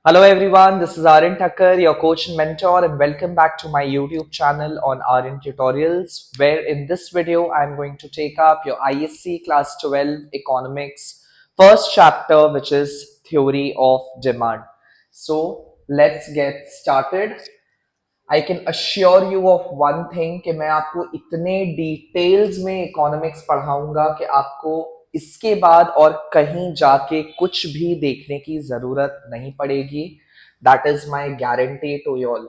Hello everyone, this is Aryan Thakkar, your coach and mentor, and welcome back to my YouTube channel on Aryan Tutorials, where in this video I'm going to take up your ISC Class 12 Economics first chapter, which is Theory of Demand. So let's get started. I can assure you of one thing कि मैं आपको इतने details में economics पढ़ाऊंगा कि आपको इसके बाद और कहीं जाके कुछ भी देखने की जरूरत नहीं पड़ेगी. That is my guarantee to you all.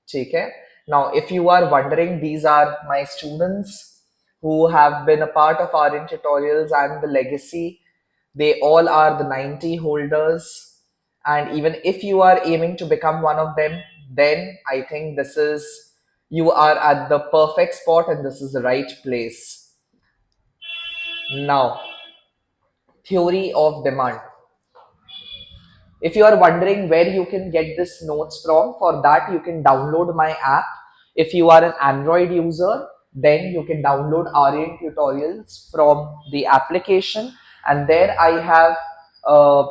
ठीक है. Now if you are wondering, these are my students who have been a part of our tutorials and the legacy. They all are the 90 holders, and even if you are aiming to become one of them, then I think this is, you are at the perfect spot and this is the right place. Now, theory of demand. If you are wondering where you can get this notes from, for that you can download my app. If you are an Android user, then you can download Aryan Tutorials from the application, and there I have uh,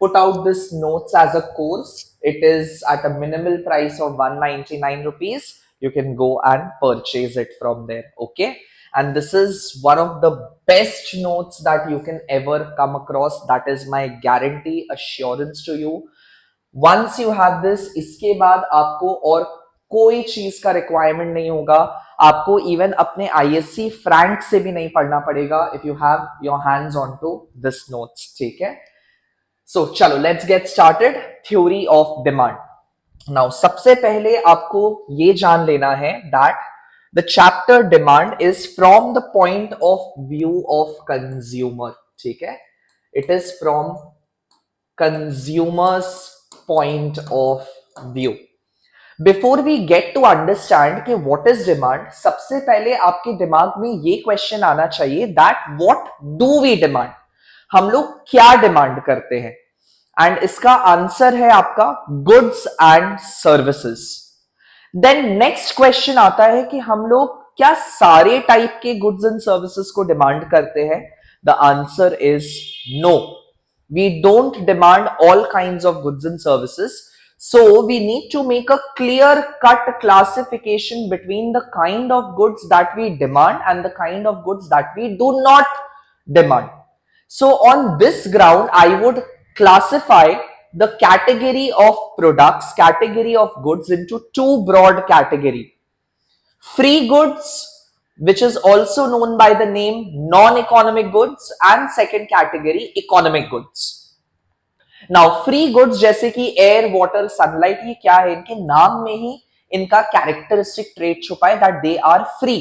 put out this notes as a course. It is at a minimal price of 199 rupees. You can go and purchase it from there. Okay. And this is one of the best notes that you can ever come across. That is my guarantee assurance to you. Once you have this, इसके बाद आपको और कोई चीज का requirement नहीं होगा. आपको इवन अपने ISC फ्रैंक से भी नहीं पढ़ना पड़ेगा if you have your hands on to this notes. ठीक है. So चलो let's get started. Theory of demand. Now सबसे पहले आपको ये जान लेना है that the chapter demand is from the point of view of consumer. ठीक है. It is from consumer's point of view. Before we get to understand कि what is demand, सबसे पहले आपके दिमाग में ये क्वेश्चन आना चाहिए that what do we demand? हम लोग क्या डिमांड करते हैं? एंड इसका आंसर है आपका goods and services. Then next question आता है कि हम लोग क्या सारे टाइप के गुड्स एंड सर्विसेज को डिमांड करते हैं? The answer is no. We don't demand all kinds of goods and services. So we need to make a clear cut classification between the kind of goods that we demand and the kind of goods that we do not demand. So on this ground, I would classify the category of products, category of goods into two broad categories. Free goods, which is also known by the name non-economic goods, and second category, economic goods. Now free goods जैसे कि air, water, sunlight, ये क्या है? इनके नाम में ही इनका characteristic trait छुपा है that they are free.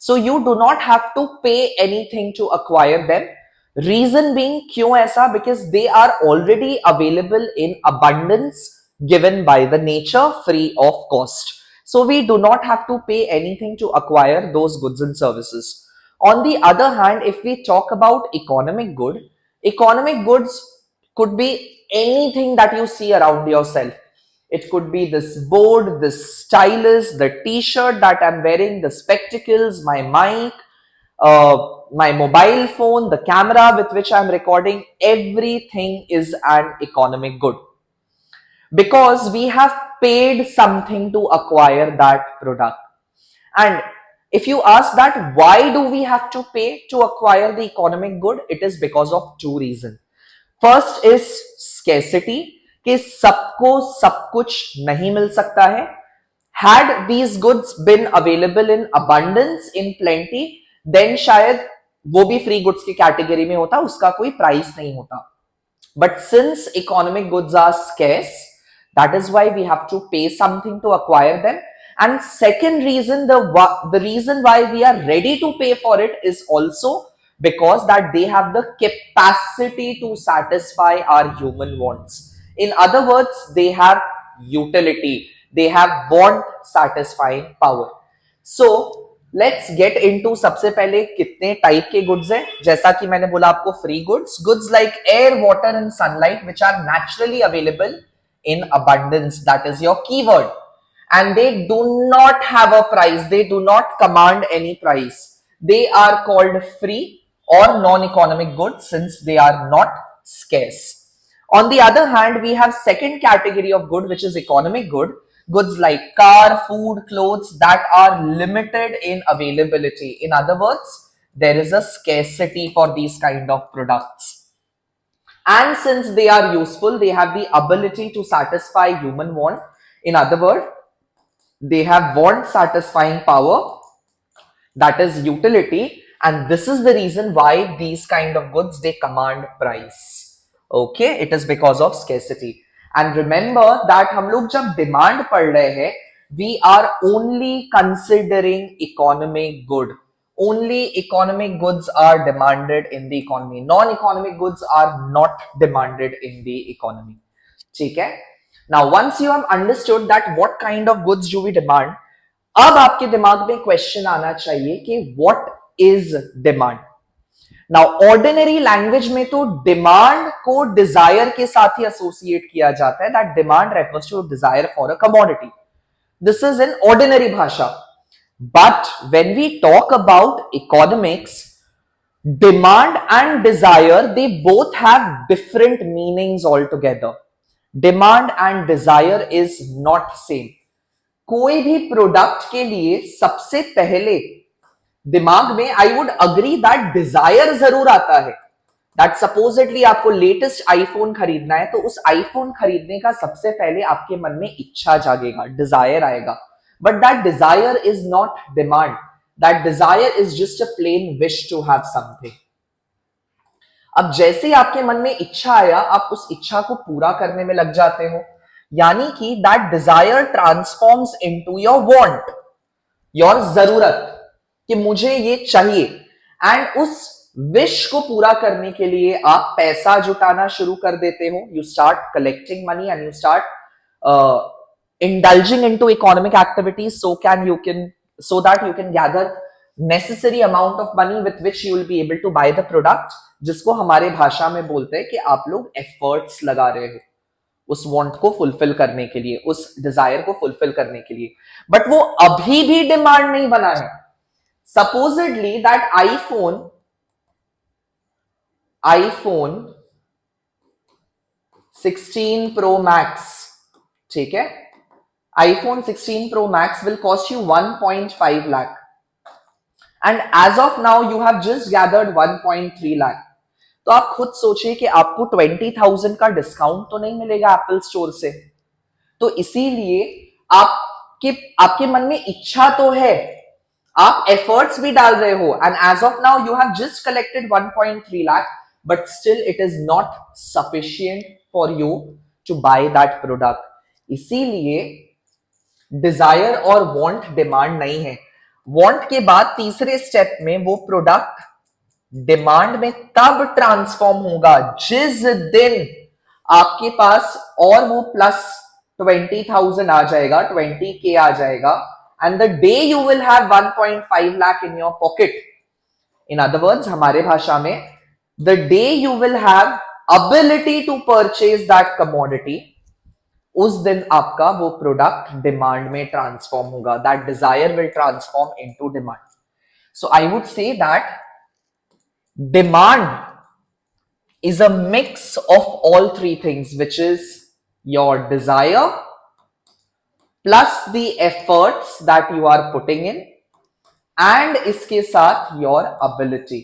So you do not have to pay anything to acquire them. Reason being, क्यों ऐसा? Because they are already available in abundance given by the nature, free of cost. So we do not have to pay anything to acquire those goods and services. On the other hand, if we talk about economic goods could be anything that you see around yourself. It could be this board, this stylus, the t-shirt that I'm wearing, the spectacles, my mic, my mobile phone, the camera with which I'm recording. Everything is an economic good because we have paid something to acquire that product. And if you ask that why do we have to pay to acquire the economic good, it is because of two reasons. First is scarcity, कि सबको सब कुछ नहीं मिल सकता है. Had these goods been available in abundance, in plenty, then शायद वो भी फ्री गुड्स की कैटेगरी में होता, उसका कोई प्राइस नहीं होता. But since economic goods are scarce, that is why we have to pay something to acquire them. And second reason, the reason why we are ready to pay for it is also because that they have the capacity to satisfy our human wants. In other words, they have utility, they have want satisfying power. So let's get into सबसे पहले कितने type के goods हैं. जैसा कि मैंने बोला आपको, free goods like air, water and sunlight, which are naturally available in abundance. That is your keyword. And they do not have a price, they do not command any price. They are called free or non-economic goods since they are not scarce. On the other hand, we have second category of good, which is economic good. Goods like car, food, clothes that are limited in availability. In other words, there is a scarcity for these kind of products. And since they are useful, they have the ability to satisfy human want. In other words, they have want satisfying power, that is utility, and this is the reason why these kind of goods they command price. Okay, it is because of scarcity. And remember that हम लोग जब demand पढ़ रहे हैं, we are only considering economic good. Only economic goods are demanded in the economy. Non-economic goods are not demanded in the economy. ठीक है? Now, once you have understood that what kind of goods do we demand, अब आपके दिमाग में question आना चाहिए कि what is demand. Now ordinary language में तो डिमांड को डिजायर के साथ ही एसोसिएट किया जाता है, that demand refers to desire for a commodity. This is in ordinary भाषा. But when we talk about economics, demand and desire, they both have different meanings altogether. Demand and desire is not same. कोई भी product के लिए सबसे पहले दिमाग में I would agree that desire जरूर आता है. दैट सपोजिटली आपको लेटेस्ट आईफोन खरीदना है, तो उस आईफोन खरीदने का सबसे पहले आपके मन में इच्छा जागेगा, डिजायर आएगा. But that desire is not demand. That desire is just a plain wish to have something. अब जैसे आपके मन में इच्छा आया, आप उस इच्छा को पूरा करने में लग जाते हो, यानी कि that desire transforms into your want, your जरूरत, कि मुझे ये चाहिए. एंड उस विश को पूरा करने के लिए आप पैसा जुटाना शुरू कर देते हो. You start collecting money and you start indulging into economic activities so that you can gather necessary amount of money with which you will be able to buy the product, जिसको हमारे भाषा में बोलते हैं कि आप लोग एफर्ट्स लगा रहे हो उस वांट को फुलफिल करने के लिए, उस डिजायर को फुलफिल करने के लिए. बट वो अभी भी डिमांड नहीं बना है. Supposedly that iPhone 16 pro max, ठीक है, iPhone 16 Pro Max will cost you 1.5 lakh. And as of now, you have just gathered 1.3 lakh. तो आप खुद सोचिए कि आपको 20,000 का डिस्काउंट तो नहीं मिलेगा एप्पल स्टोर से. तो इसीलिए आपके मन में इच्छा तो है, आप एफर्ट्स भी डाल रहे हो, and as of now you have just collected 1.3 lakh, but still it is not sufficient for you to buy that product. इसीलिए डिजायर और वांट डिमांड नहीं है. वांट के बाद तीसरे स्टेप में वो प्रोडक्ट डिमांड में तब ट्रांसफॉर्म होगा जिस दिन आपके पास और वो प्लस 20,000 आ जाएगा, 20K आ जाएगा, and the day you will have 1.5 lakh in your pocket. In other words, हमारे भाषा में, the day you will have ability to purchase that commodity, उस दिन आपका वो प्रोडक्ट डिमांड में ट्रांसफॉर्म होगा. That desire will transform into demand. So I would say that demand is a mix of all three things, which is your desire plus the efforts that you are putting in, and इसके साथ your ability,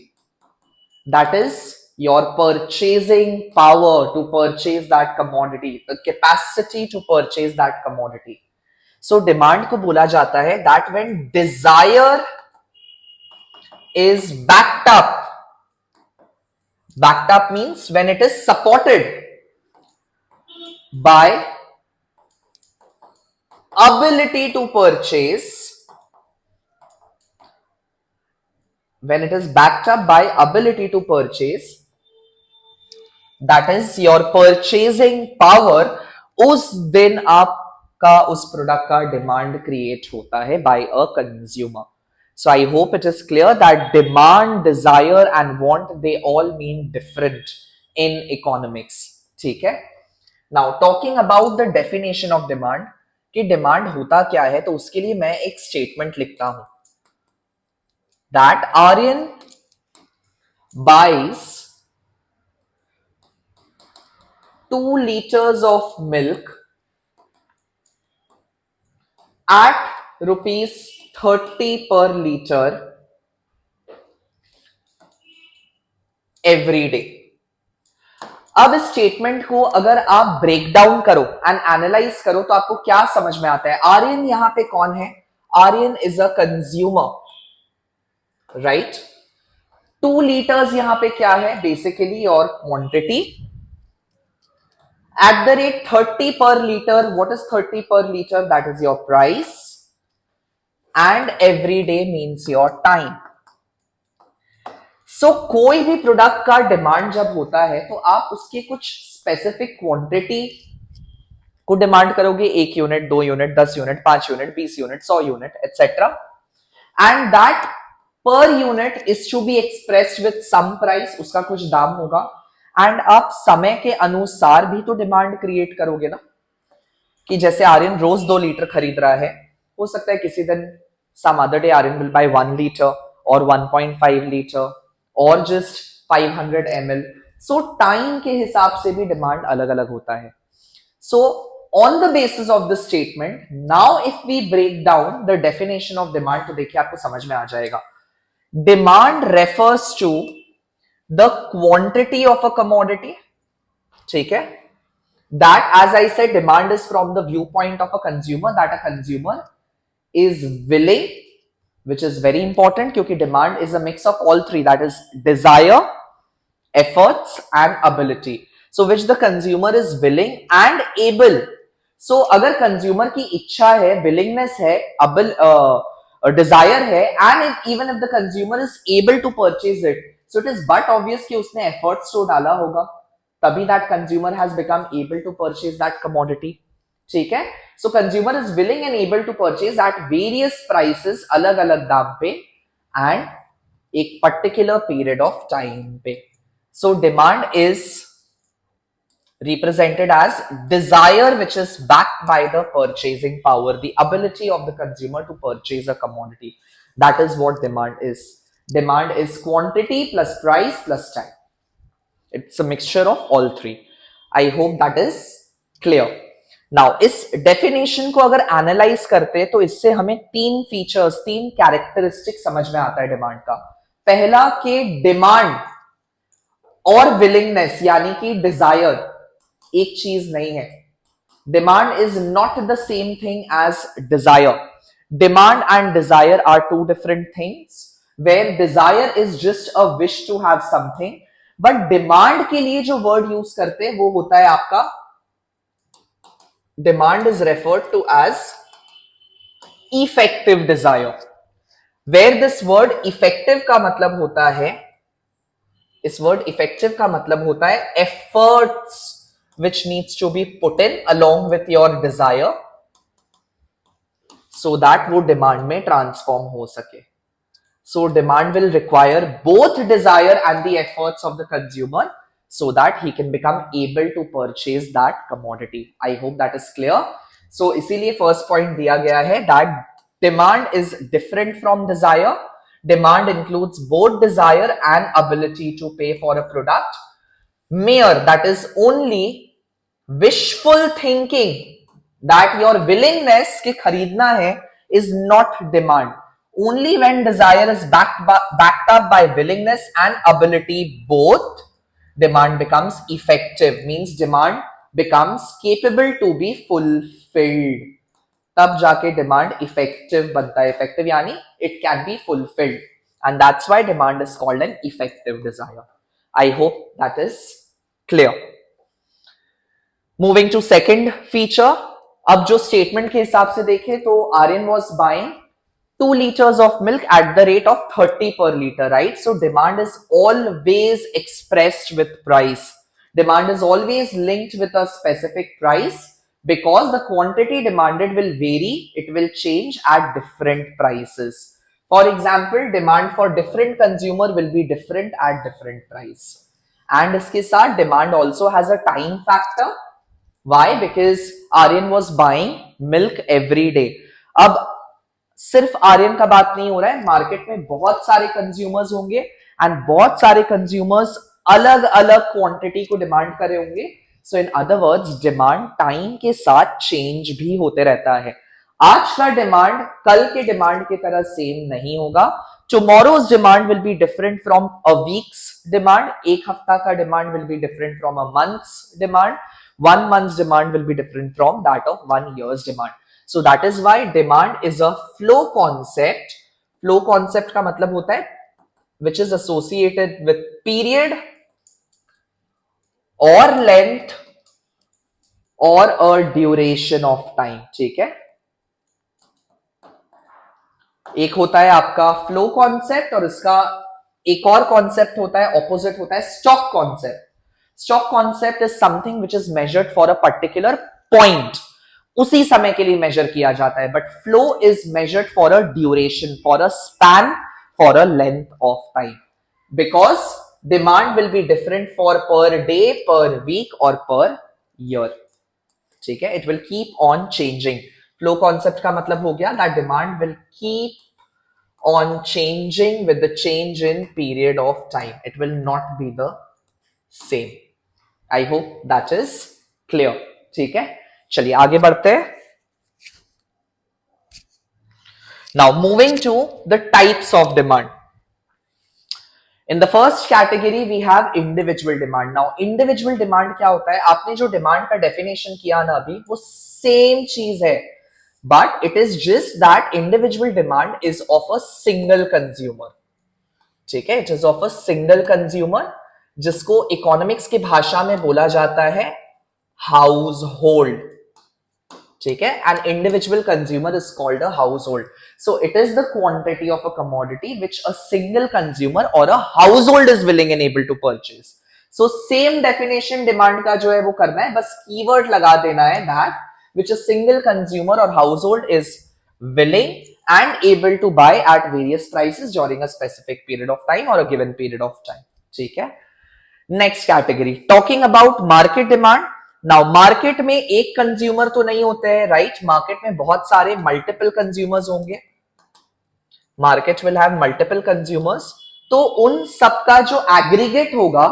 that is your purchasing power to purchase that commodity, the capacity to purchase that commodity. So demand को बोला जाता है that when desire is backed up. Backed up means when it is supported by ability to purchase. When it is backed up by ability to purchase, that is your purchasing power, उस दिन आपका उस product का demand create होता है by a consumer. So I hope it is clear that demand, desire and want, they all mean different in economics. ठीक है? Now talking about the definition of demand, कि डिमांड होता क्या है, तो उसके लिए मैं एक स्टेटमेंट लिखता हूं. That Aryan buys 2 liters of milk at rupees 30 per liter every day. अब इस स्टेटमेंट को अगर आप ब्रेक डाउन करो एंड एनालाइज करो तो आपको क्या समझ में आता है? आर्यन यहां पे कौन है? Aryan is a consumer, right? 2 litres यहां पे क्या है? Basically your quantity. At the rate 30 per litre, what is 30 per litre? That is your price. And every day means your time. So कोई भी प्रोडक्ट का डिमांड जब होता है तो आप उसकी कुछ स्पेसिफिक क्वांटिटी को डिमांड करोगे. 1 unit, 2 unit, 10 unit, 5 unit, 20 unit, 100 unit, etcetera. And that per unit is to be expressed with some price. उसका कुछ दाम होगा. एंड आप समय के अनुसार भी तो डिमांड क्रिएट करोगे ना, कि जैसे आर्यन रोज 2 लीटर खरीद रहा है, हो सकता है किसी दिन some other day Aryan will buy 1 litre और 1.5 लीटर और जस्ट 500 ml. सो टाइम के हिसाब से भी डिमांड अलग अलग होता है. So on the basis of the statement, now if we break down the definition of demand, तो देखिए आपको समझ में आ जाएगा. Demand refers to the quantity of a commodity. ठीक है? That, as I said, demand is from the view point of a consumer, that a consumer is willing, which is very important क्योंकि demand is a mix of all three, that is desire, efforts and ability. So which the consumer is willing and able. So अगर consumer की इच्छा है, willingness है, desire है, and even if the consumer is able to purchase it, so it is but obvious कि उसने efforts तो डाला होगा, तभी that consumer has become able to purchase that commodity. ठीक है? So consumer is willing and able to purchase at various prices, अलग अलग दाम पे एंड एक पर्टिकुलर पीरियड ऑफ टाइम पे. So demand is represented as desire which is backed by the purchasing power, the ability of the consumer to purchase a commodity. That is what demand is. Demand is quantity plus price plus time. It's a mixture of all three. I hope that is clear. Now इस definition को अगर analyse करते तो इससे हमें 3 features, 3 characteristic समझ में आता है डिमांड का. पहला कि डिमांड और विलिंगनेस यानी कि डिजायर एक चीज नहीं है. Demand is not the same thing as desire. Demand and desire are 2 different things, where desire is just a wish to have something, but demand के लिए जो वर्ड यूज करते हैं वो होता है आपका, demand is referred to as effective desire, where this word effective का मतलब होता है, इस word effective का मतलब होता है efforts which needs to be put in along with your desire so that वो demand में transform हो सके. So demand will require both desire and the efforts of the consumer so that he can become able to purchase that commodity. I hope that is clear. So इसीलिए first point दिया गया है that demand is different from desire. Demand includes both desire and ability to pay for a product. Mere, that is only wishful thinking that your willingness कि खरीदना है is not demand. Only when desire is backed up by willingness and ability both, demand becomes effective, means demand becomes capable to be fulfilled. तब जाके demand effective बनता है. Effective यानी it can be fulfilled, and that's why demand is called an effective desire. I hope that is clear. Moving to second feature. अब जो statement के हिसाब से देखें तो Aryan was buying 2 liters of milk at the rate of 30 per liter, right? So demand is always expressed with price. Demand is always linked with a specific price because the quantity demanded will vary. It will change at different prices. For example, demand for different consumer will be different at different price. And इसके साथ demand also has a time factor. Why? Because Aryan was buying milk every day. अब सिर्फ आर्यन का बात नहीं हो रहा है, मार्केट में बहुत सारे कंज्यूमर्स होंगे एंड बहुत सारे कंज्यूमर्स अलग अलग क्वांटिटी को डिमांड कर रहे होंगे. So in other words demand time के साथ चेंज भी होते रहता है. आज का डिमांड कल के डिमांड की तरह सेम नहीं होगा. Tomorrow's demand will be different from a weeks demand. एक हफ्ता का demand will be different from a months demand. 1 month's demand will be different from that of 1 year's demand. So that is why demand is a flow concept. Flow concept का मतलब होता है which is associated with period or length or a duration of time. ठीक है. एक होता है आपका फ्लो कॉन्सेप्ट और इसका एक और कॉन्सेप्ट होता है, ऑपोजिट होता है stock concept. Stock concept is something which is measured for a particular point. उसी समय के लिए मेजर किया जाता है. But flow is measured for a duration, for a span, for a length of time. Because demand will be different for per day, per week और per year. ठीक है. It will keep on changing. Flow concept का मतलब हो गया that demand will keep on changing with the change in period of time. It will not be the same. I hope that is clear. ठीक है. चलिए आगे बढ़ते हैं. Now moving to the types of demand. In the first category we have individual demand. Now individual demand क्या होता है? आपने जो डिमांड का डेफिनेशन किया ना अभी, वो सेम चीज है, but it is just that individual demand is of a single consumer. ठीक है. It is of a single consumer, जिसको इकोनॉमिक्स की भाषा में बोला जाता है हाउस होल्ड. ठीक है. An individual consumer is called a household. So it is the quantity of a commodity which a single consumer or a household is willing and able to purchase. So same definition demand का जो है वो करना है, बस keyword लगा देना है that which a single consumer or household is willing and able to buy at various prices during a specific period of time or a given period of time. ठीक है. Next category, talking about market demand. Now market में एक consumer तो नहीं होते हैं, right. Market में बहुत सारे मल्टीपल कंज्यूमर्स होंगे. Market will have multiple consumers. तो उन सबका जो एग्रीगेट होगा,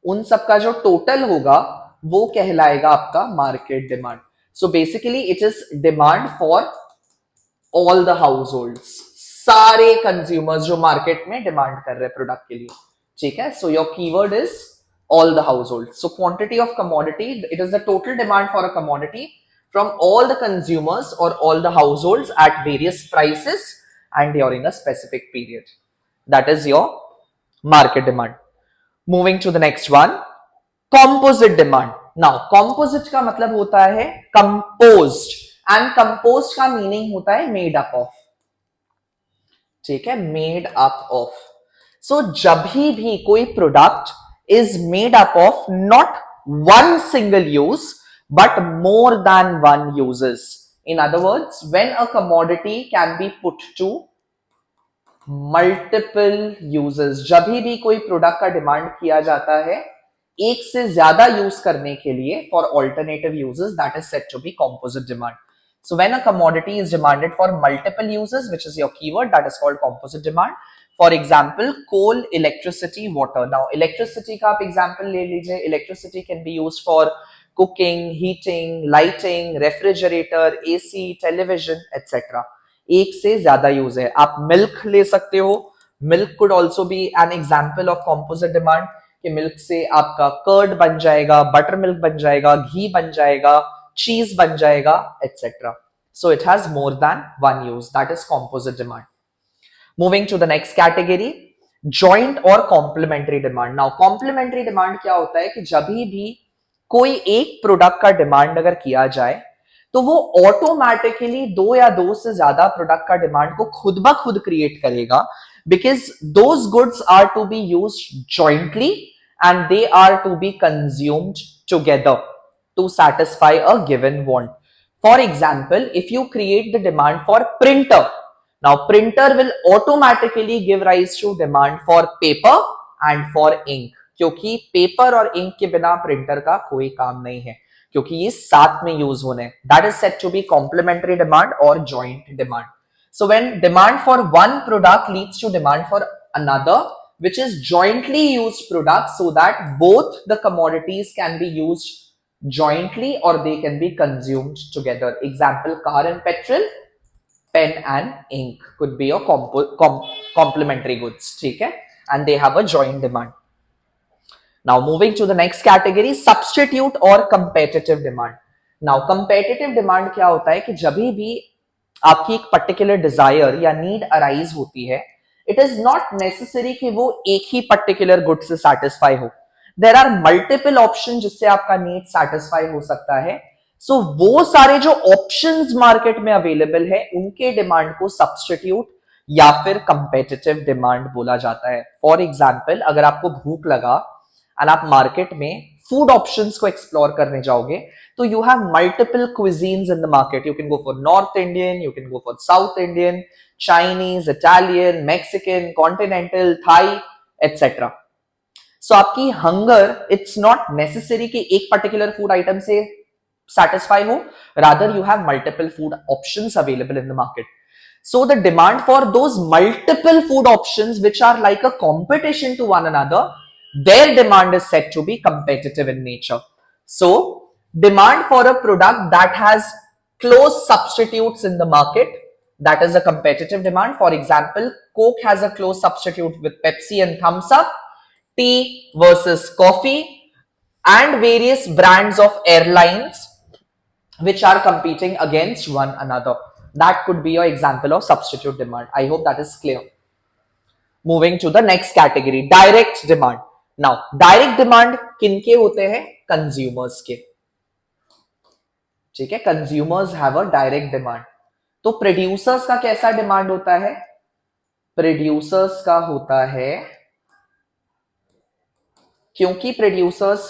उन सबका जो टोटल होगा, वो कहलाएगा आपका market demand. So basically it is demand for all the house holds, सारे कंज्यूमर्स जो मार्केट में डिमांड कर रहे हैं प्रोडक्ट के लिए. ठीक है. So your keyword is all the households. So quantity of commodity, it is the total demand for a commodity from all the consumers or all the households at various prices and during a specific period. That is your market demand. Moving to the next one, composite demand. Now composite का मतलब होता है composed, and composed का meaning होता है made up of. ठीक है. made up of. So जब भी कोई product is made up of not one single use but more than one uses. In other words, when a commodity can be put to multiple uses, जब भी कोई product का demand किया जाता है एक से ज्यादा यूज करने के लिए for alternative uses, that is said to be composite demand. So when a commodity is demanded for multiple uses, which is your keyword, that is called composite demand. For example coal, electricity, water. Now electricity का आप example ले लीजिए. Electricity can be use for cooking, heating, lighting, refrigerator, AC, television etcetera. एक से ज्यादा use है. आप milk ले सकते हो. Milk could also be an example of composite demand. कि मिल्क से आपका कर्ड बन जाएगा, बटर मिल्क बन जाएगा, घी बन जाएगा, चीज बन जाएगा etcetera. So it has more than one use. That is composite demand. Moving to the next category, joint और complementary demand. Now complementary demand क्या होता है कि जब भी कोई एक प्रोडक्ट का डिमांड अगर किया जाए तो वो ऑटोमेटिकली दो या दो से ज्यादा प्रोडक्ट का डिमांड को खुद ब खुद क्रिएट करेगा, because those goods are to be used jointly and they are to be consumed together to satisfy a given want. For example, if you create the demand for printer, now printer will automatically give rise to demand for paper and for ink, क्योंकि paper और ink के बिना printer का कोई काम नहीं है, क्योंकि ये साथ में यूज होने. That is said to be complementary demand or joint demand. So when demand for one product leads to demand for another which is jointly used product so that both the commodities can be used jointly or they can be consumed together. Example, car and petrol, pen and ink could be your complementary goods. ठीक है? And they have a joint demand. Now moving to the next category, substitute or competitive demand. Now competitive demand क्या होता है कि जब भी आपकी एक पर्टिकुलर डिजायर या नीड अराइज होती है, इट इज नॉट नेसेसरी कि वो एक ही पर्टिकुलर गुड से सेटिस्फाई हो. देर आर मल्टीपल ऑप्शन जिससे आपका नीड सेटिस्फाई हो सकता है. सो वो सारे जो ऑप्शंस मार्केट में अवेलेबल है उनके डिमांड को सब्स्टिट्यूट या फिर कंपेटिटिव डिमांड बोला जाता है. फॉर एग्जाम्पल, अगर आपको भूख लगा एंड आप मार्केट में फूड ऑप्शंस को एक्सप्लोर करने जाओगे, तो you have multiple cuisines in the market. You can go for North Indian, you can go for South Indian, Chinese, Italian, Mexican, Continental, Thai, etc. So आपकी hunger, it's not necessary कि एक particular food item से satisfy हो, rather you have multiple food options available in the market. So the demand for those multiple food options which are like a competition to one another, their demand is said to be competitive in nature. So demand for a product that has close substitutes in the market, that is a competitive demand. For example, Coke has a close substitute with Pepsi and Thumbs Up, tea versus coffee, and various brands of airlines which are competing against one another. That could be your example of substitute demand. I hope that is clear. Moving to the next category, direct demand. Now, direct demand किनके होते हैं? Consumers के. ठीक है, consumers have a direct demand. तो producers का कैसा demand होता है? प्रोड्यूसर्स का होता है, क्योंकि प्रोड्यूसर्स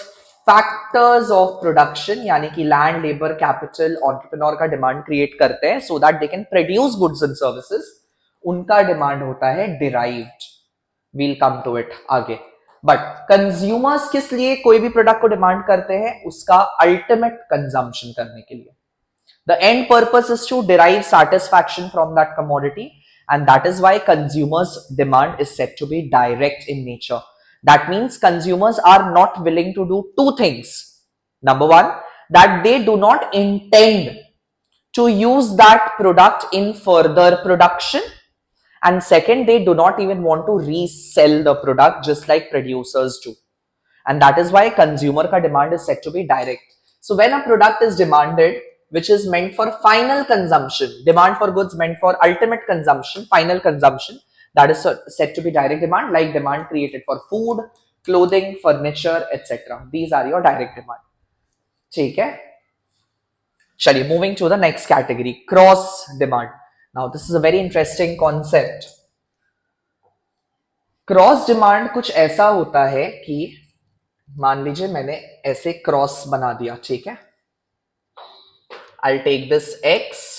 फैक्टर्स ऑफ प्रोडक्शन यानी कि लैंड, लेबर, कैपिटल, एंटरप्रेन्योर का डिमांड क्रिएट करते हैं so that they can produce goods and services. उनका डिमांड होता है derived. We'll come to it आगे. बट कंज्यूमर्स किस लिए कोई भी प्रोडक्ट को डिमांड करते हैं? उसका अल्टीमेट कंजम्पशन करने के लिए. The end purpose is to derive satisfaction from that commodity, and that is why consumers demand is said to be direct in nature. That means consumers are not willing to do two things. Number one, that they do not intend to use that product in further production. And second, they do not even want to resell the product just like producers do. And that is why consumer ka demand is said to be direct. So when a product is demanded, which is meant for final consumption, demand for goods meant for ultimate consumption, final consumption, that is said to be direct demand, like demand created for food, clothing, furniture, etc. These are your direct demand. ठीक है? चलिए, moving to the next category, cross demand. Now this is a very interesting concept. Cross demand कुछ ऐसा होता है कि मान लीजिए मैंने ऐसे क्रॉस बना दिया. ठीक है, I'll take this X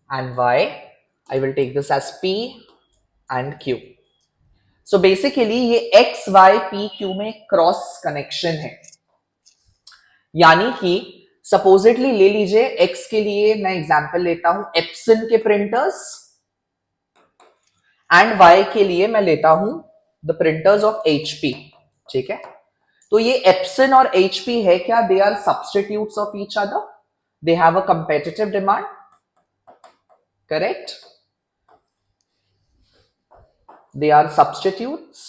and Y. I will take this as P and Q. So basically ये X, Y, P, Q में क्रॉस कनेक्शन है. यानी कि सपोजिटली ले लीजिए, X के लिए मैं एग्जांपल लेता हूं एप्सन के प्रिंटर्स, एंड Y के लिए मैं लेता हूं द प्रिंटर्स ऑफ HP. ठीक है, तो ये एप्सन और HP है क्या? They are substitutes of each other. They have a competitive demand. Correct? They are substitutes.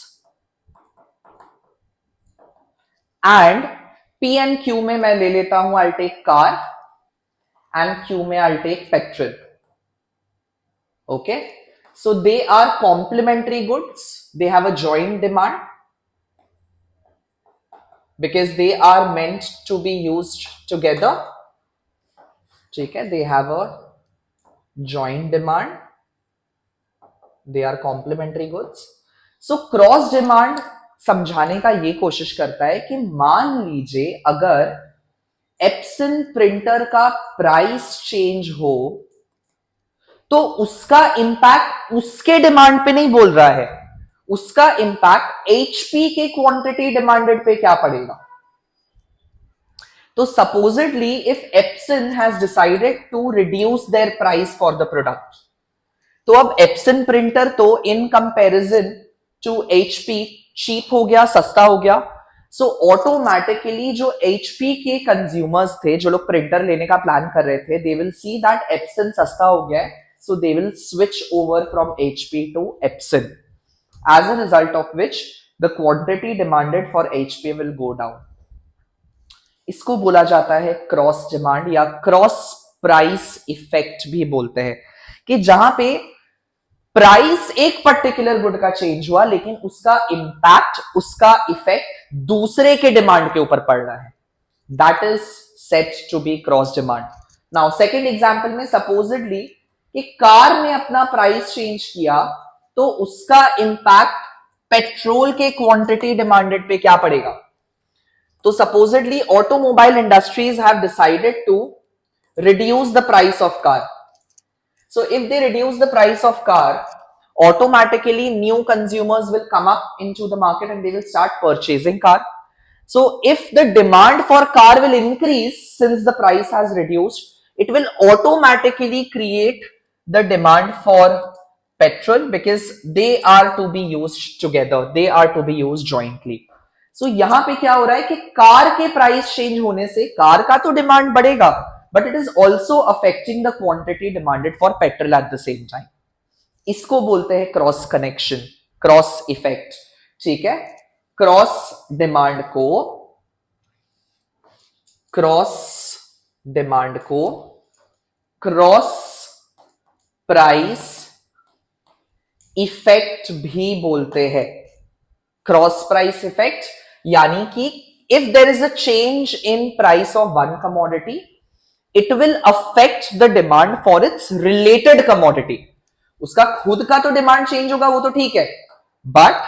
And P and Q में मैं ले लेता हूं I'll take car, and Q में I'll take petrol. Okay, so they are complementary goods. They have a joint demand because they are meant to be used together. ठीक है, they have a joint demand. They are complementary goods. So cross demand समझाने का ये कोशिश करता है कि मान लीजिए अगर एप्सन प्रिंटर का प्राइस चेंज हो तो उसका इंपैक्ट उसके डिमांड पे नहीं बोल रहा है, उसका इंपैक्ट HP के क्वांटिटी डिमांडेड पे क्या पड़ेगा. तो supposedly if Epson has decided to reduce their price for the product, तो अब एप्सन प्रिंटर तो in comparison to HP cheap हो गया, सस्ता हो गया. सो ऑटोमेटिकली जो एचपी के कंज्यूमर्स थे, जो लोग प्रिंटर लेने का प्लान कर रहे थे, they will see that Epson सस्ता हो गया है, so they will switch over from HP to Epson, as a result of which the quantity demanded for HP will go down. इसको बोला जाता है क्रॉस डिमांड या क्रॉस प्राइस इफेक्ट भी बोलते हैं, कि जहां पे प्राइस एक पर्टिकुलर गुड का चेंज हुआ लेकिन उसका इंपैक्ट, उसका इफेक्ट दूसरे के डिमांड के ऊपर पड़ रहा है, that is set to be cross demand. Now second example में सपोजिडली कि कार ने अपना प्राइस चेंज किया तो उसका इंपैक्ट पेट्रोल के क्वांटिटी डिमांडेड पे क्या पड़ेगा। तो supposedly automobile industries have decided to reduce the price of car. So if they reduce the price of car, automatically new consumers will come up into the market and they will start purchasing car. So if the demand for car will increase since the price has reduced, it will automatically create the demand for petrol because they are to be used together, they are to be used jointly. सो यहां पे क्या हो रहा है कि car के price change होने से कार का तो डिमांड बढ़ेगा, but it is also affecting the quantity demanded for petrol at the same time. इसको बोलते हैं क्रॉस कनेक्शन, क्रॉस इफेक्ट। ठीक है, क्रॉस डिमांड को क्रॉस प्राइस इफेक्ट भी बोलते हैं। क्रॉस प्राइस इफेक्ट यानी कि if there is a change in price of one commodity, it will affect the demand for its related commodity. उसका खुद का तो डिमांड चेंज होगा, वो तो ठीक है, but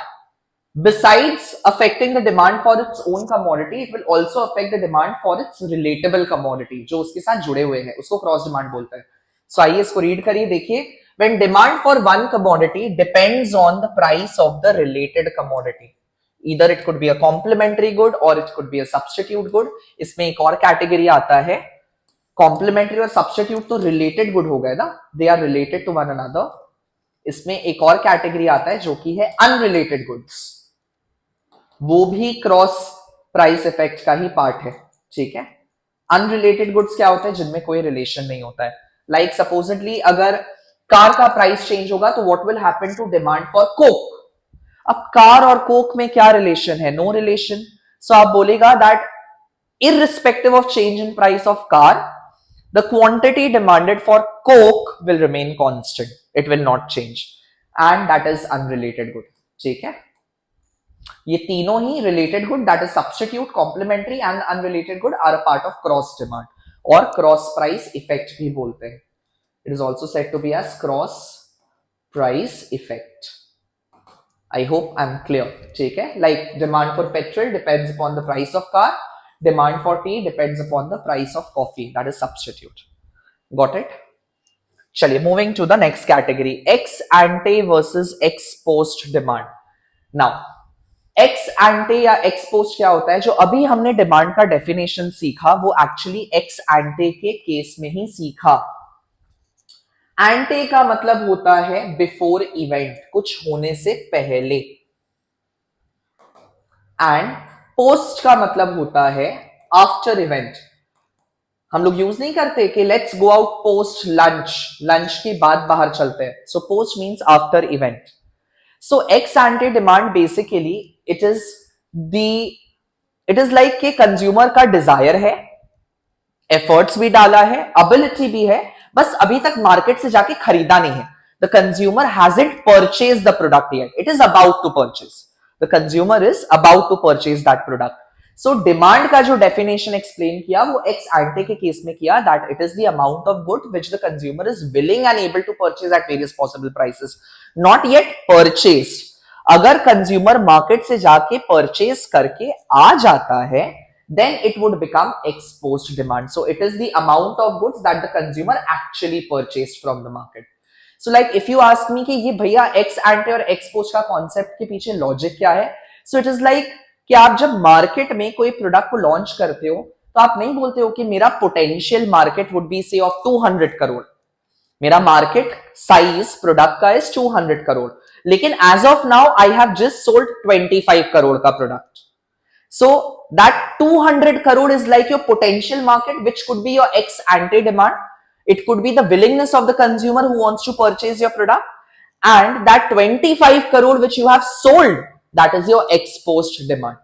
besides affecting the demand for its own commodity, it will also affect the demand for it's relatable commodity, जो उसके साथ जुड़े हुए हैं, उसको क्रॉस डिमांड बोलते हैं। सो आइए इसको रीड करिए, देखिए, when demand for one commodity depends on the price of the related commodity, either it could be a complementary good or it could be a substitute good। इसमें एक और कैटेगरी आता है, complementary और substitute तो related good हो गए ना, they are related to one another। इसमें एक और कैटेगरी आता है जो कि है unrelated goods, वो भी क्रॉस प्राइस इफेक्ट का ही पार्ट है। ठीक है, अनरिलेटेड गुड्स क्या होते हैं, जिनमें कोई रिलेशन नहीं होता है। लाइक सपोजिटली अगर कार का प्राइस चेंज होगा तो what will happen to demand for coke. अब कार और कोक में क्या रिलेशन है, नो रिलेशन। सो आप बोलेगा that irrespective of change in price of car, the quantity demanded for coke will remain constant, it will not change, and that is unrelated good। ठीक है, ये तीनों ही related good, that is substitute, complementary and unrelated good, are a part of cross demand और cross price effect भी बोलते हैं। It is also said to be as cross price effect। I hope I'm clear। ठीक है, like demand for petrol depends upon the price of car, demand for tea depends upon the price of coffee, that is substitute। Got it? चलिए, moving to the next category, ex ante versus ex post demand। Now ex ante या ex post क्या होता है, जो अभी हमने demand का definition सीखा वो एक्चुअली ex ante के केस में ही सीखा। एंटे का मतलब होता है बिफोर इवेंट, कुछ होने से पहले, एंड पोस्ट का मतलब होता है आफ्टर इवेंट। हम लोग यूज नहीं करते कि let's go out post lunch, lunch के बाद बाहर चलते हैं। So post means after event. So x एंटे demand basically it is like कि कंज्यूमर का डिजायर है, एफर्ट्स भी डाला है, एबिलिटी भी है, बस अभी तक मार्केट से जाके खरीदा नहीं है। The consumer hasn't purchase the product yet, it is about to purchase, the consumer is about to purchase that product. So demand का जो डेफिनेशन एक्सप्लेन किया वो एक्स एंटे के केस में किया, that it is the amount of good which the consumer is willing and able to purchase at various possible prices, not yet purchased. अगर consumer market से जाके परचेज करके आ जाता है, then it would become exposed demand। So it is the amount of goods that the consumer actually purchased from the market। So like if you ask me कि ये भैया ex ante और ex post का concept के पीछे logic क्या है, so it is like कि आप जब मार्केट में कोई प्रोडक्ट को लॉन्च करते हो तो आप नहीं बोलते हो कि मेरा potential market would be say of 200 crore, मेरा मार्केट साइज प्रोडक्ट का इज 200 करोड़, लेकिन as of now I have just sold 25 crore का product. So that 200 crore is like your potential market, which could be your ex ante demand. It could be the willingness of the consumer who wants to purchase your product. And that 25 crore which you have sold, that is your ex post demand,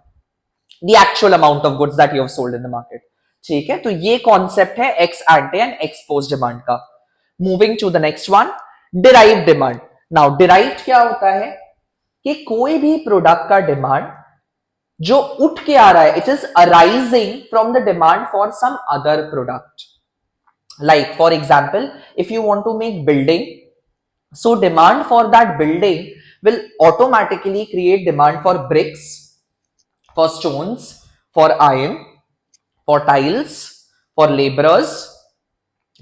the actual amount of goods that you have sold in the market. ठीक है, तो ये concept है ex ante and ex post demand का. Moving to the next one, derive demand. Now derive क्या होता है कि कोई भी प्रोडक्ट का डिमांड जो उठ के आ रहा है, it is arising from the demand for some other product. Like for example, if you want to make building, so demand for that building will automatically create demand for bricks, for stones, for iron, for tiles, for laborers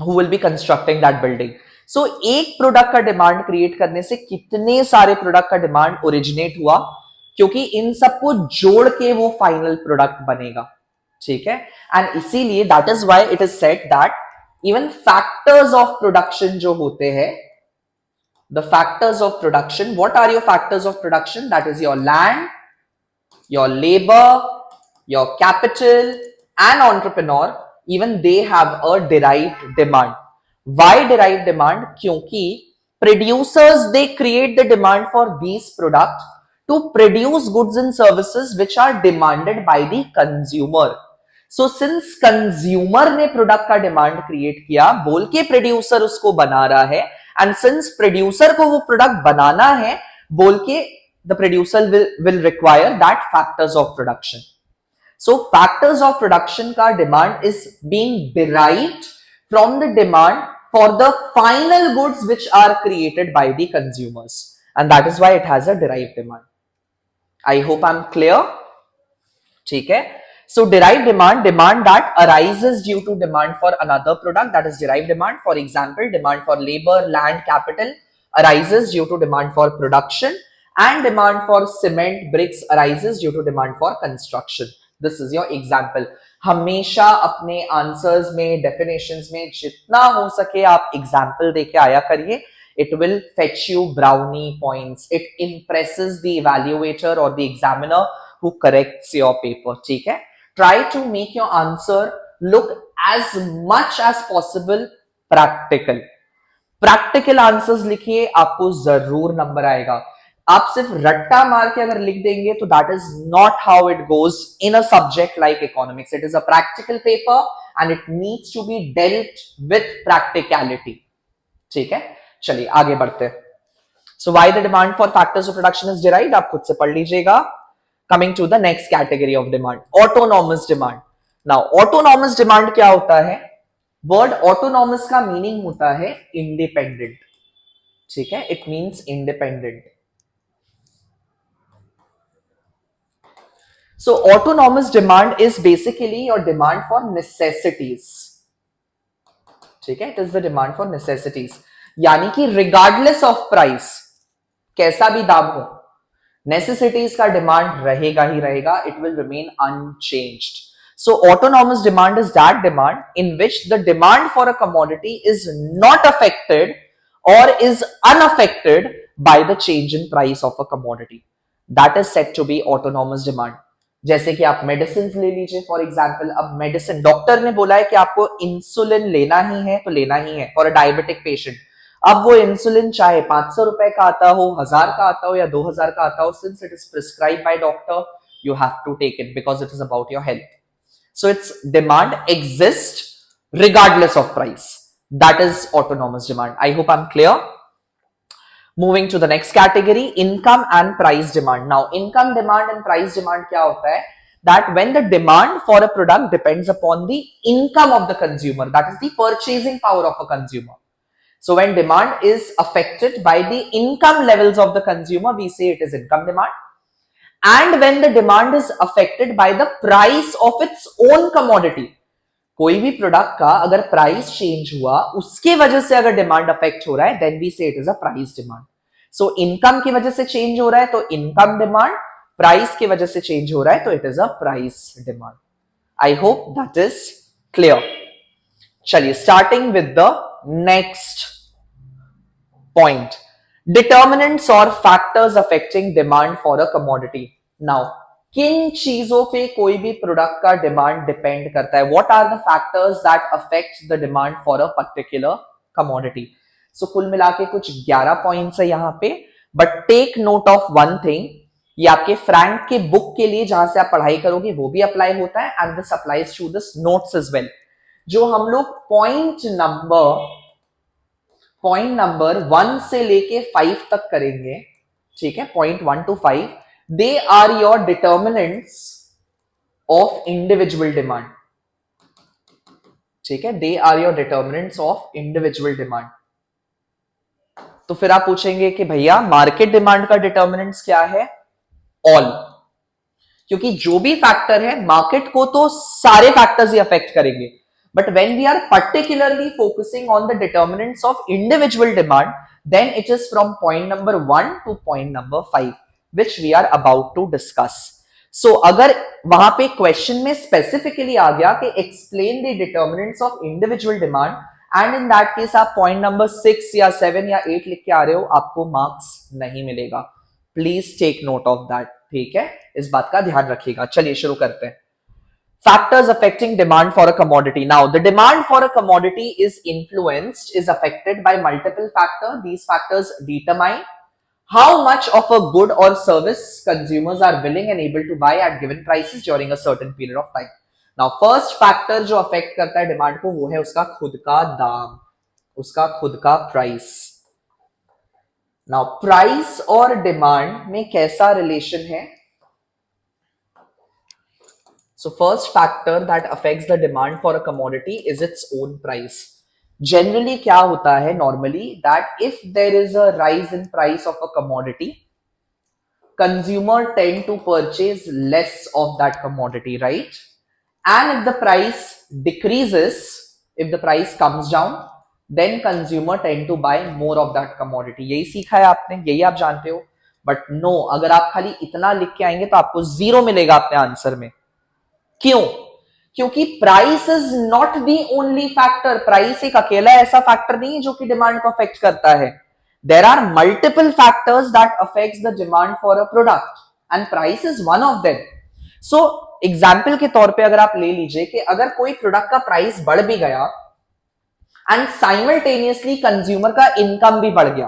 who will be constructing that building. So एक product का demand create करने से कितने सारे product का demand originate हुआ, क्योंकि इन सबको जोड़ के वो फाइनल प्रोडक्ट बनेगा. ठीक है, एंड इसीलिए that is why it is said that even factors of production जो होते हैं, the factors of production, what are your factors of production? That is your land, your labor, your capital, and entrepreneur. Even they have a derived demand. Why derived demand? क्योंकि producers, they create the demand for these products to produce goods and services which are demanded by the consumer. So since consumer ने product का demand create किया, बोल के producer उसको बना रहा है, एंड सिंस प्रोड्यूसर को वो प्रोडक्ट बनाना है बोल के, the producer will require that factors of production. So factors of production का demand is being derived from the demand for the final goods which are created by the consumers, and that is why it has a derived demand. I hope I am clear. ठीक है, so derived demand, demand that arises due to demand for another product, that is derived demand. For example, demand for labor, land, capital arises due to demand for production, and demand for cement, bricks arises due to demand for construction. This is your example. हमेशा अपने answers में, definitions में जितना हो सके आप example देके आया करिए. It will fetch you brownie points. It impresses the evaluator or the examiner who corrects your paper. ठीक है, try to make your answer look as much as possible practical. Practical answers लिखिए, आपको जरूर number आएगा. आप सिर्फ रट्टा मार के अगर लिख देंगे तो that is not how it goes in a subject like economics. It is a practical paper and it needs to be dealt with practicality. ठीक है, चलिए आगे बढ़ते हैं. So why the demand for factors of production is derived, आप खुद से पढ़ लीजिएगा. Coming to the next category of demand, autonomous demand. Now autonomous demand क्या होता है? Word autonomous का meaning होता है independent. ठीक है, it means independent. So autonomous demand is basically your demand for necessities. ठीक है, it is the demand for necessities. यानी कि regardless of price, कैसा भी दाम हो, नेसेसिटीज का डिमांड रहेगा ही रहेगा. It will remain unchanged. So autonomous demand is that demand in which the demand for a commodity is not affected or is unaffected by the change in price of a commodity. That is said to be autonomous demand. जैसे कि आप medicine ले लीजिए for example. अब medicine, doctor ने बोला है कि आपको इंसुलिन लेना ही है तो लेना ही है फॉर अ डायबिटिक पेशेंट. अब वो इंसुलिन चाहे 500 रुपए का आता हो, 1000 का आता हो या 2000 का आता हो, since it is prescribe by doctor, you have to take it because it is about your health. So its demand exist regardless of price. That is autonomous demand. I hope I am clear. Moving to the next category, income and price demand. Now income demand and price demand क्या होता है? That when the demand for a product depends upon the income of the consumer, that is the purchasing power of a consumer. So when demand is affected by the income levels of the consumer, we say it is income demand. And when the demand is affected by the price of its own commodity, कोई भी product का अगर price change हुआ उसके वजह से अगर demand affect हो रहा है, then we say it is a price demand. So income की वजह से चेंज हो रहा है तो इनकम डिमांड, प्राइस की वजह से चेंज हो रहा है तो it is a price demand. I hope that is clear. चलिए starting with the next point, determinants or factors affecting demand for a commodity. Now किन चीजों पे कोई भी प्रोडक्ट का डिमांड डिपेंड करता है, what are the factors that affect the demand for a particular commodity. So कुल मिला के कुछ 11 पॉइंट्स है यहां पे, but take note of one thing, ये आपके फ्रैंक के बुक के लिए जहां से आप पढ़ाई करोगे वो भी अप्लाई होता है, and this applies to this notes as well. जो हम लोग पॉइंट नंबर 1 से लेके 5 तक करेंगे, ठीक है, point 1 to 5, they are your determinants of individual demand, ठीक है, they are your determinants of individual demand. तो फिर आप पूछेंगे कि भैया मार्केट डिमांड का डिटर्मिनेंट्स क्या है? ऑल, क्योंकि जो भी फैक्टर है मार्केट को तो सारे फैक्टर्स ही अफेक्ट करेंगे, but when we are particularly focusing on the determinants of individual demand, then it is from point number 1 to point number 5 which we are about to discuss. So अगर वहां पे question में specifically आ गया कि explain the determinants of individual demand, and in that case आप point number 6 या 7 या 8 लिख के आ रहे हो, आपको मार्क्स नहीं मिलेगा। Please take note of that, ठीक है, इस बात का ध्यान रखिएगा। चलिए शुरू करते हैं। Factors affecting demand for a commodity. Now, the demand for a commodity is affected by multiple factors. These factors determine how much of a good or service consumers are willing and able to buy at given prices during a certain period of time. Now, first factor जो affect करता है demand को, वो है उसका खुद का दाम, उसका खुद का price. Now, price और demand में कैसा relation है? So first factor that affects the demand for a commodity is its own price. Generally क्या होता है normally that if there is a rise in price of a commodity, consumer tend to purchase less of that commodity, right? And if the price decreases, if the price comes down, then consumer tend to buy more of that commodity. यही सीखा है आपने, यही आप जानते हो, but no, अगर आप खाली इतना लिख के आएंगे तो आपको 0 मिलेगा अपने आंसर में। क्यों? क्योंकि price is not the only factor. Price एक अकेला ऐसा फैक्टर नहीं है जो कि डिमांड को अफेक्ट करता है। There are multiple factors that affects the demand for a product and price is one of them. So example के तौर पे अगर आप ले लीजिए कि अगर कोई प्रोडक्ट का प्राइस बढ़ भी गया एंड साइमल्टेनियसली कंज्यूमर का इनकम भी बढ़ गया,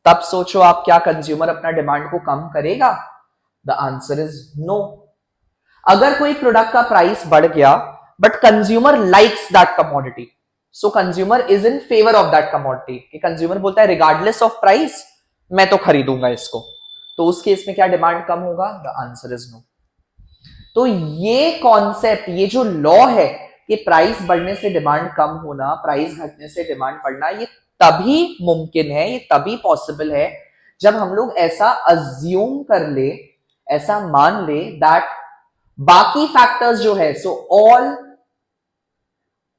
तब सोचो आप क्या कंज्यूमर अपना डिमांड को कम करेगा? The answer is no. अगर कोई प्रोडक्ट का प्राइस बढ़ गया but consumer likes that commodity, so consumer is in favour of that commodity, कि कंज्यूमर बोलता है रिगार्डलेस ऑफ प्राइस मैं तो खरीदूंगा इसको, तो उस केस में क्या डिमांड कम होगा? The answer is no. तो ये कॉन्सेप्ट, ये जो लॉ है कि प्राइस बढ़ने से डिमांड कम होना, प्राइस घटने से डिमांड बढ़ना, ये तभी मुमकिन है, ये तभी पॉसिबल है जब हम लोग ऐसा अज्यूम कर ले, ऐसा मान ले दैट बाकी फैक्टर्स जो है, so all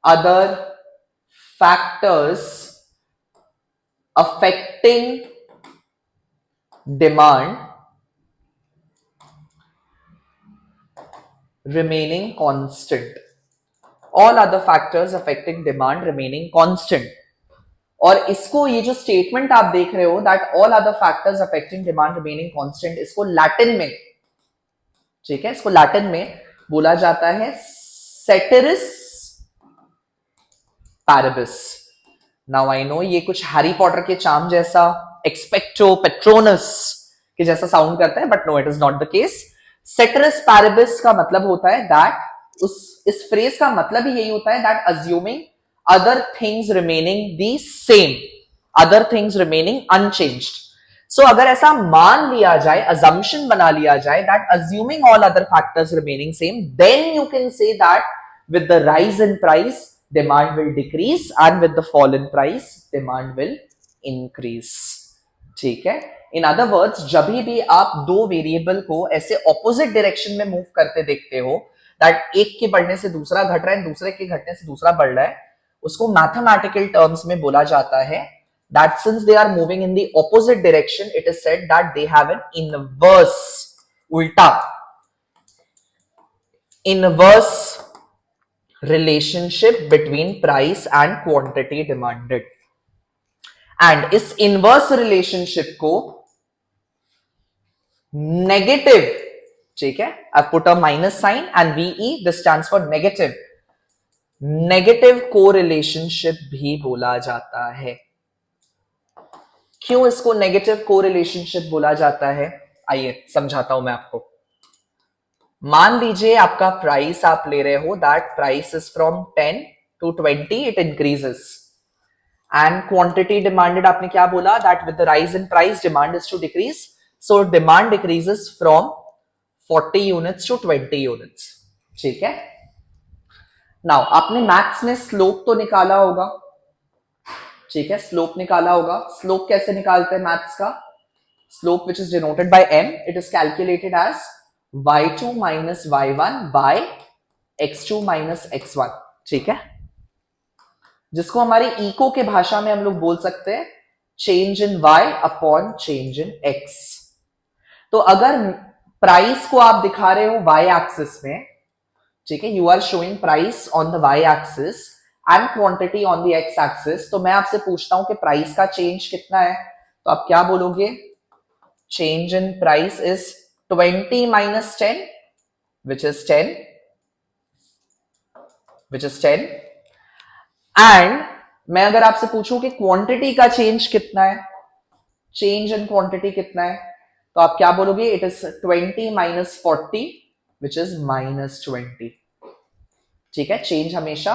other factors affecting demand remaining constant, all other factors affecting demand remaining constant. और इसको, ये जो स्टेटमेंट आप देख रहे हो that all other factors affecting demand remaining constant, इसको लैटिन में, ठीक है, इसको लैटिन में बोला जाता है सेटेरिस पैरिबिस। नाउ आई नो ये कुछ हैरी पॉटर के चार्म जैसा, एक्सपेक्टो पेट्रोनस के जैसा साउंड करता है, but no, it is not the case. Ceteris paribus का मतलब होता है दैट, इस फ्रेज का मतलब ही यही होता है that assuming other things remaining the same, other things remaining unchanged. So अगर ऐसा मान लिया जाए, assumption बना लिया जाए that assuming all other factors remaining same, then you can say that with the rise in price, demand will decrease and with the fall in price, demand will increase. ठीक है? In other words, जब भी आप दो variable को ऐसे opposite direction में move करते देखते हो, that एक के बढ़ने से दूसरा घट रहा है, दूसरे के घटने से दूसरा बढ़ रहा है, उसको मैथमेटिकल टर्म्स में बोला जाता है that since they are moving in the opposite direction, it is said that they have an inverse, ulta, inverse relationship between price and quantity demanded. And इस inverse relationship को negative, ठीक है, I put a minus sign and ve, this stands for negative. Negative correlationship भी बोला जाता है। क्यों इसको नेगेटिव कोरिलेशनशिप बोला जाता है, आइए समझाता हूं मैं आपको। मान लीजिए आपका प्राइस आप ले रहे हो, that price is from 10 to 20, it increases, and quantity demanded आपने क्या बोला, that with the rise in price demand is to decrease, so demand decreases from 40 units to 20 units. ठीक है, नाउ आपने मैथ्स में स्लोप तो निकाला होगा, ठीक है, स्लोप निकाला होगा। स्लोप कैसे निकालते हैं मैथ्स का? Slope which is denoted by m, it is calculated as y2 minus y1 by x2 minus x1। ठीक है, जिसको हमारी इको के भाषा में हम लोग बोल सकते हैं change in y upon change in x। तो अगर प्राइस को आप दिखा रहे हो y एक्सिस में, ठीक है, you are showing price on the y axis and quantity on the x axis, तो मैं आपसे पूछता हूं कि प्राइस का चेंज कितना है, तो आप क्या बोलोगे? Change in price is 20 minus 10, which is 10, which is 10, and मैं अगर आपसे पूछूं कि क्वांटिटी का चेंज कितना है, चेंज इन क्वांटिटी कितना है, तो आप क्या बोलोगे? It is 20 minus 40, which is minus 20। ठीक है, चेंज हमेशा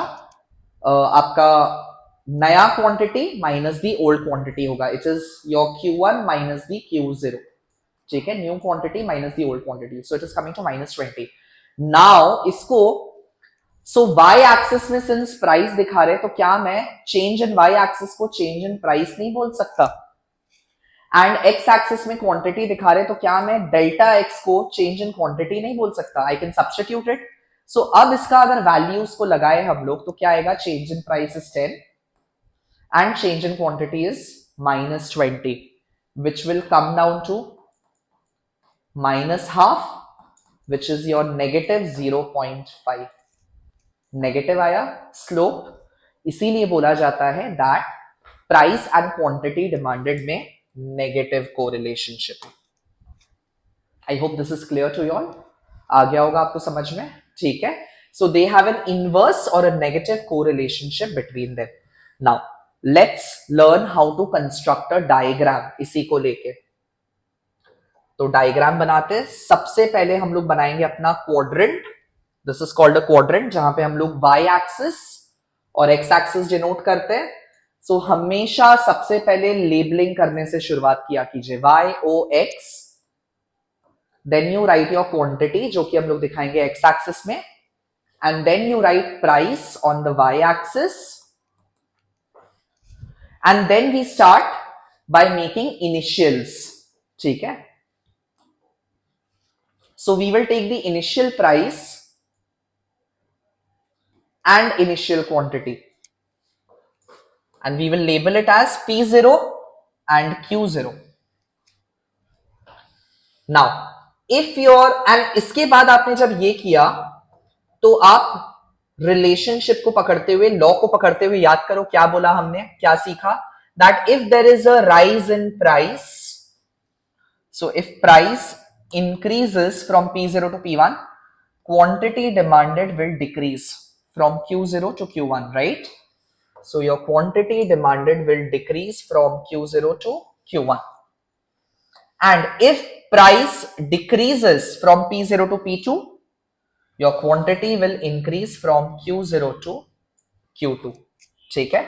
आपका नया quantity minus the old quantity होगा। It is your Q1 minus the Q0। ठीक है, new quantity minus the old quantity, so it is coming to -20। Now इसको, so Y axis में सिंस प्राइस दिखा रहे, तो क्या मैं चेंज इन वाई एक्सिस को चेंज इन प्राइस नहीं बोल सकता? एंड एक्स एक्सिस में क्वांटिटी दिखा रहे, तो क्या मैं डेल्टा एक्स को चेंज इन क्वांटिटी नहीं बोल सकता? I can substitute it. So अब इसका अगर वैल्यूज को लगाए हम लोग, तो क्या आएगा? Change in price is 10 and change in quantity is -20, which will come down to -half, which is your -0.5। Negative आया स्लोप, इसीलिए बोला जाता है that price and quantity demanded में negative correlationship. I hope this is clear to you all. आ गया होगा आपको समझ में? ठीक है, so they have an inverse or a negative correlationship between them. Now let's learn how to construct a diagram इसी को लेके। तो डायग्राम बनाते हैं। सबसे पहले हम लोग बनाएंगे अपना quadrant, this is called a quadrant, जहां पे हम लोग y एक्सिस और x एक्सिस डिनोट करते हैं। सो हमेशा सबसे पहले लेबलिंग करने से शुरुआत किया कीजिए, y o x, then you write your quantity जो कि हम लोग दिखाएंगे x एक्सिस में, and then you write price on the y axis, and then we start by making initials. ठीक है, so we will take the initial price and initial quantity and we will label it as P0 and Q0। now if your, and इसके बाद आपने जब ये किया तो आप रिलेशनशिप को पकड़ते हुए, लॉ को पकड़ते हुए याद करो क्या बोला हमने, क्या सीखा, that if there is a rise in price, so if price increases from P0 to P1, quantity demanded will decrease from Q0 to Q1, right? So your quantity demanded will decrease from Q0 to Q1. And if price decreases from P0 to P2, your quantity will increase from Q0 to Q2. ठीक है?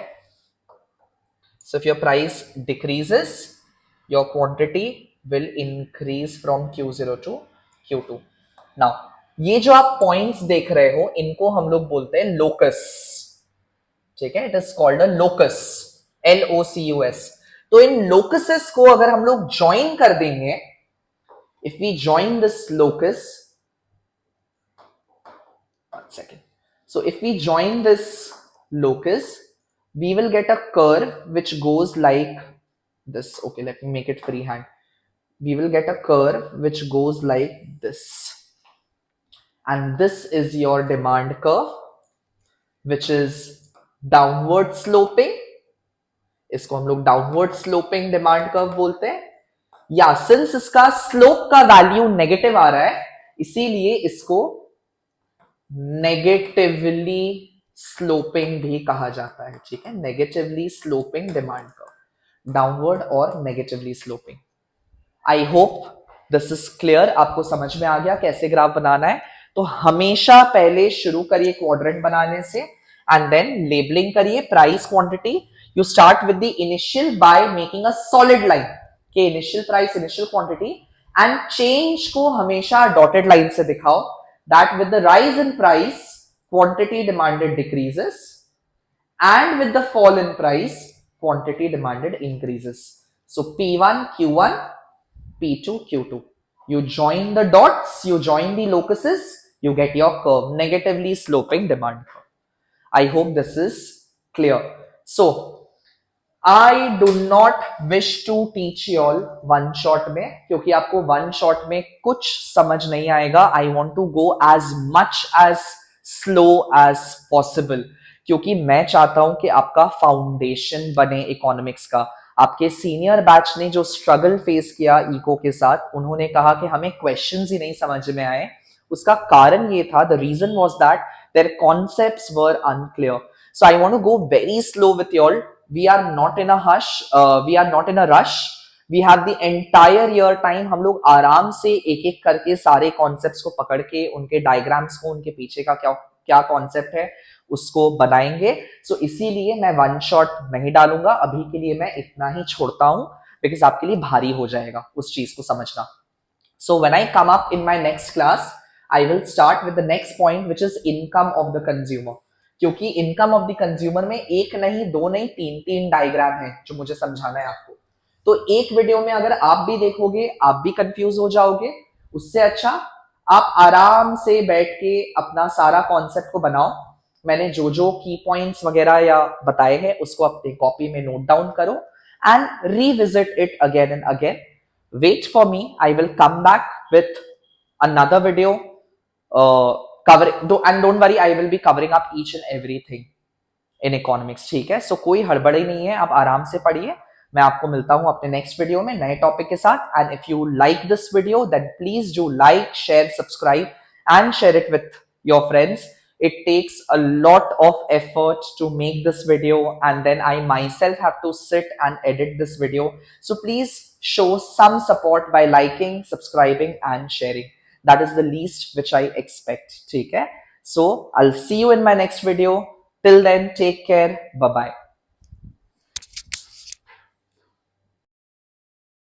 So if your price decreases, your quantity will increase from Q0 to Q2. Now, ये जो आप points देख रहे हो, इनको हम लोग बोलते हैं लोकस। ठीक है, it is called a locus, LOCUS। तो इन लोकसेस को अगर हम लोग ज्वाइन कर देंगे, if we join this locus, second, so if we join this locus, we will get a curve which goes like this. Okay, let me make it freehand. We will get a curve which goes like this, and this is your demand curve which is downward sloping. इसको हम लोग downward sloping demand curve बोलते हैं। या since इसका slope का value negative आ रहा है, इसीलिए इसको नेगेटिवली स्लोपिंग भी कहा जाता है, ठीक है, negatively sloping demand curve, downward or negatively sloping. I hope this is clear, आपको समझ में आ गया कैसे ग्राफ बनाना है। तो हमेशा पहले शुरू करिए क्वाड्रेंट बनाने से एंड देन लेबलिंग करिए price quantity. You start with the initial by making a solid line के initial price initial quantity and change को हमेशा डॉटेड लाइन से दिखाओ that with the rise in price quantity demanded decreases and with the fall in price quantity demanded increases. So P1 Q1 P2 Q2, you join the dots, you join the locuses, you get your curve, negatively sloping demand curve. I hope this is clear. So I do not wish to teach you all one shot में, क्योंकि आपको one shot में कुछ समझ नहीं आएगा. I want to go as much as slow as possible, क्योंकि मैं चाहता हूं कि आपका फाउंडेशन बने इकोनॉमिक्स का. आपके सीनियर बैच ने जो स्ट्रगल फेस किया इको के साथ, उन्होंने कहा कि हमें क्वेश्चंस ही नहीं समझ में आए. उसका कारण ये था, the reason was that their concepts were unclear. So I want to go very slow with you all. We are not in a hush, we are not in a rush. We have the entire year time. हम लोग आराम से एक एक करके सारे concepts को पकड़ के, उनके डायग्राम्स को, उनके पीछे का क्या क्या कॉन्सेप्ट है उसको बनाएंगे. सो इसीलिए मैं वन शॉट नहीं डालूंगा अभी के लिए, मैं इतना ही छोड़ता हूं बिकॉज आपके लिए भारी हो जाएगा उस चीज को समझना. So when I come up in my next class, I will start with the next point which is income of the consumer. क्योंकि इनकम ऑफ द कंज्यूमर में एक नहीं, दो नहीं, तीन तीन डायग्राम है जो मुझे समझाना है आपको. तो एक वीडियो में अगर आप भी देखोगे आप भी कंफ्यूज हो जाओगे. उससे अच्छा आप आराम से बैठ के अपना सारा कॉन्सेप्ट को बनाओ. मैंने जो जो की पॉइंट्स वगैरह या बताए हैं उसको अपनी कॉपी में नोट डाउन करो and revisit it again and again. Wait for me, I will come back with another video and don't worry, I will be covering up each and everything in economics, ठीक है. सो कोई हड़बड़ी नहीं है, आप आराम से पढ़िए. मैं आपको मिलता हूं अपने नेक्स्ट वीडियो में नए टॉपिक के साथ. And if you like this video then please do like, share, subscribe and share it with your friends. It takes a lot of effort to make this video, and then I myself have to sit and edit this video. So please show some support by liking, subscribing and sharing. That is the least which I expect. ठीक है. So I'll see you in my next video. Till then, take care. Bye bye.